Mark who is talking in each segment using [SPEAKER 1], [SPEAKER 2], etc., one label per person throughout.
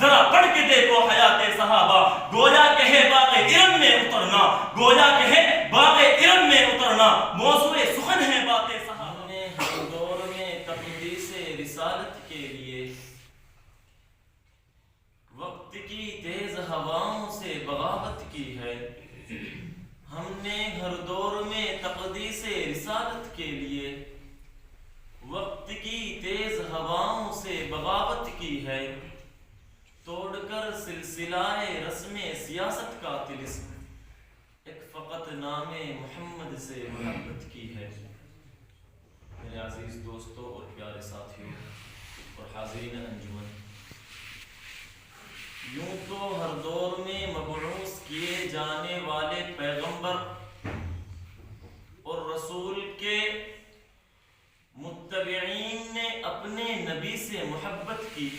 [SPEAKER 1] ذرا پڑھ کے دیکھو حیات صحابہ. گویا کہ ہے باغ ارم میں اترنا، گویا کہ ہے باغ ارم میں اترنا، موضوع سخن ہے باتیں صحابہ. نے ہر دور میں تقدیس رسالت کے لیے وقت کی تیز ہواؤں سے بغاوت کی ہے. ہم نے ہر دور میں تقدیس رسالت کے لیے وقت کی تیز ہواؤں سے بغاوت کی ہے. توڑ کر سلسلہ رسم سیاست کا طلسم ایک فقط نام محمد سے محبت کی ہے. میرے عزیز دوستوں اور پیارے ساتھیوں اور حاضرین انجمن، یوں تو ہر دور میں مبعوث کیے جانے والے پیغمبر اور رسول کے متبعین نے اپنے نبی سے محبت کی،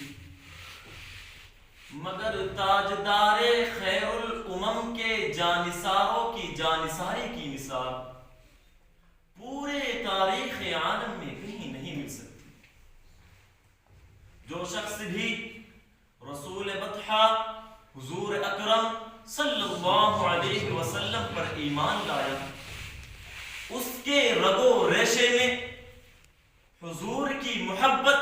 [SPEAKER 1] مگر تاجدار خیر الامم کے جانثاروں کی جانثاری کی مثال پورے تاریخ عالم میں کہیں نہیں مل سکتی. جو شخص بھی رسول بطحہ حضور اکرم صلی اللہ علیہ وسلم پر ایمان لایا، اس کے رگ و ریشے میں حضور کی محبت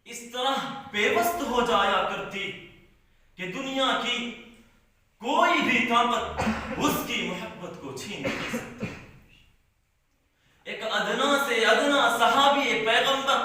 [SPEAKER 1] اس طرح پیوست ہو جایا کرتی کہ دنیا کی کوئی بھی طاقت اس کی محبت کو چھین نہیں سکتی. ایک ادنا سے ادنا صحابی پیغمبر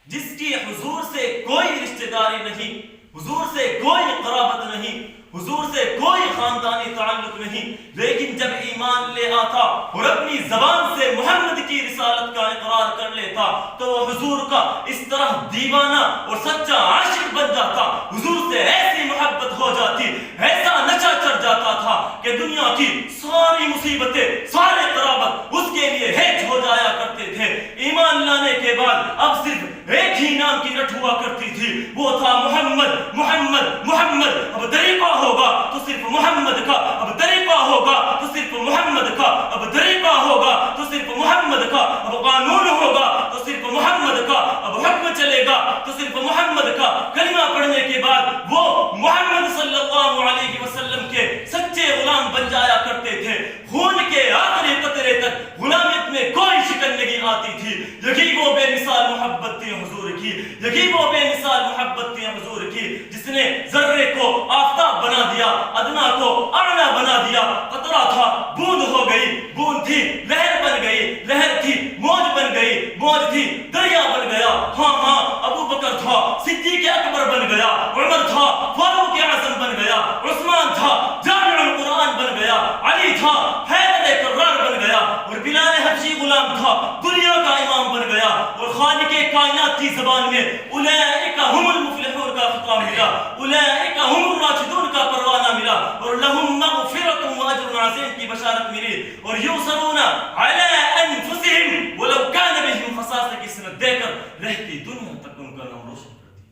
[SPEAKER 1] جس کی حضور سے کوئی رشتہ داری نہیں، حضور سے کوئی قرابت نہیں، حضور سے کوئی خاندانی تعلق نہیں، لیکن جب ایمان لے آتا اور اپنی زبان سے محمد کی رسالت کا اقرار کر لیتا تو وہ حضور کا اس طرح دیوانہ اور سچا عاشق بن جاتا، حضور سے ایسی محبت ہو جاتی، ایسا نشہ چڑھ جاتا تھا کہ دنیا کی ساری مصیبتیں، سارے قرابت اس کے لیے ہیج ہو جایا کرتے تھے. ایمان لانے کے بعد اب صرف ایک ہی نام کی رٹ ہوا کرتی تھی، وہ تھا محمد محمد محمد. اب طریقہ ہوگا تو صرف محمد کا، اب طریقہ ہوگا تو صرف محمد کا، اب طریقہ ہوگا تو صرف محمد کا، اب قانون ہوگا تو صرف محمد کا، اب حکم چلے گا تو صرف محمد کا. کلمہ پڑھنے کے بعد وہ محمد صلی اللہ علیہ وسلم کے سچے غلام بن جایا کرتے تھے. خون کے آخری قطرے تک غلامیت میں کوئی شکن نہیں آتی تھی. یہی وہ بے مثال محبت تھی حضور کی، یہی وہ بے مثال محبت تھی حضور کی جس نے ذرے کو آفتاب بنا دیا، ادنا کو اعلیٰ بنا دیا. قطرہ تھا بوند ہو گئی، بوند تھی لہر بن گئی، لہر تھی موج بن گئی، موج تھی دریا بن گیا. ہاں ہاں ابو بکر تھا صدیق اکبر بن گیا، عمر تھا فاروق اعظم بن گیا، عثمان تھا جامع القرآن بن گیا، علی تھا حیدر کرار بن گیا، اور بلال حبشی غلام تھا دنیا کا امام بن گیا. اور خالق کائنات کی زبان میں اولئک هم المفلحون کا خطاب ملا، اولئک هم الراشدون کا پروانہ ملا، اور لهم مغفرۃ واجر عظیم کی بشارت ملی. اور یؤثرون علی انفسهم ولو كان بهم خصاصہ کی سند دے کر رہتی دنیا تک ان کا نام روشن کر دیا.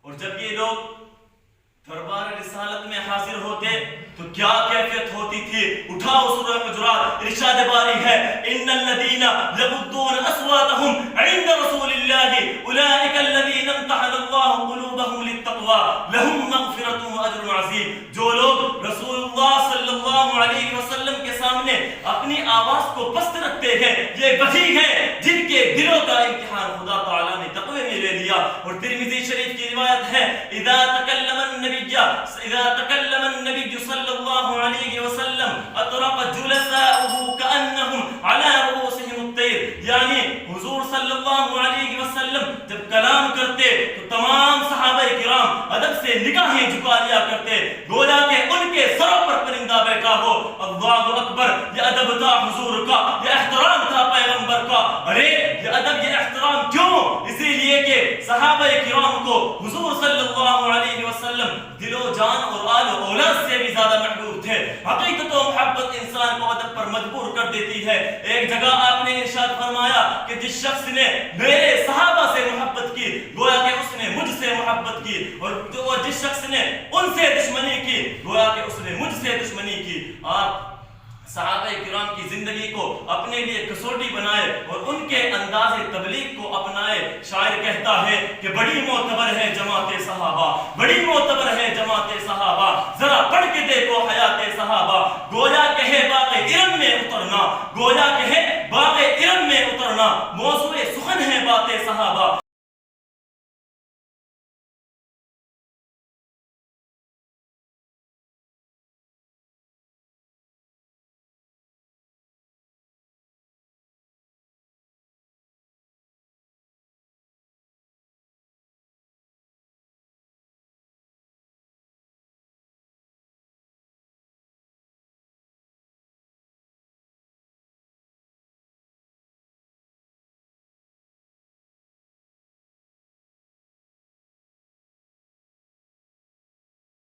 [SPEAKER 1] اور جب یہ لوگ دربار رسالت میں حاضر ہوتے تو کیا کیفیت ہوتی تھی؟ اٹھاؤ سورہ حجرات، ارشاد باری ہے ان الذین یغضون اصواتهم عند رسول اللہ اولئک الذین امتحن اللہ قلوبهم للتقوی لهم مغفرۃ واجر عظیم. جو لوگ رسول اللہ صلی اللہ علیہ وسلم کے سامنے اپنی آواز کو پست رکھتے ہیں، یہ وہی ہیں جن کے دلوں کا امتحان خدا تعالی نے تقوی میں لے لیا. اور ترمذی شریف کی روایت ہے اذا تكلم النبي صلى الله عليه وسلم اطرق جلساؤه كأنهم على رؤوسهم الطير. یعنی حضور صلی اللہ علیہ وسلم جب کلام کرتے تو تمام صحابہ کرام ادب سے نگاہیں جھکا لیا کرتے، گویا کہ ان کے سروں پر پرندہ بیٹھا ہو. اللہ اکبر، یہ ادب تھا حضور کا، یہ احترام تھا پیغمبر کا. ارے یہ ادب یہ احترام کیوں؟ اسی لیے کہ صحابہ کرام کو حضور صلی اللہ علیہ وسلم دل و جان اور آل و اولاد سے بھی زیادہ محبوب تھے. حقیقت و محبت انسان کو ادب پر مجبور کر دیتی ہے. ایک جگہ آپ نے ارشاد فرمایا کہ جس شخص نے میرے صحابہ سے محبت کی گویا کہ اس نے مجھ سے محبت کی، اور جس شخص نے ان سے دشمنی کی گویا کہ اس نے مجھ سے دشمنی کی. آپ صحابہ کرام کی زندگی کو اپنے لیے کسوٹی بنائے اور ان کے انداز تبلیغ کو اپنائے. شاعر کہتا ہے کہ بڑی معتبر ہے جماعت صحابہ، بڑی معتبر ہے جماعت صحابہ، ذرا پڑھ کے دیکھو حیات صحابہ. گویا کہ ہے باغ ارم میں اترنا، گویا کہ ہے باغ ارم میں اترنا. موضوع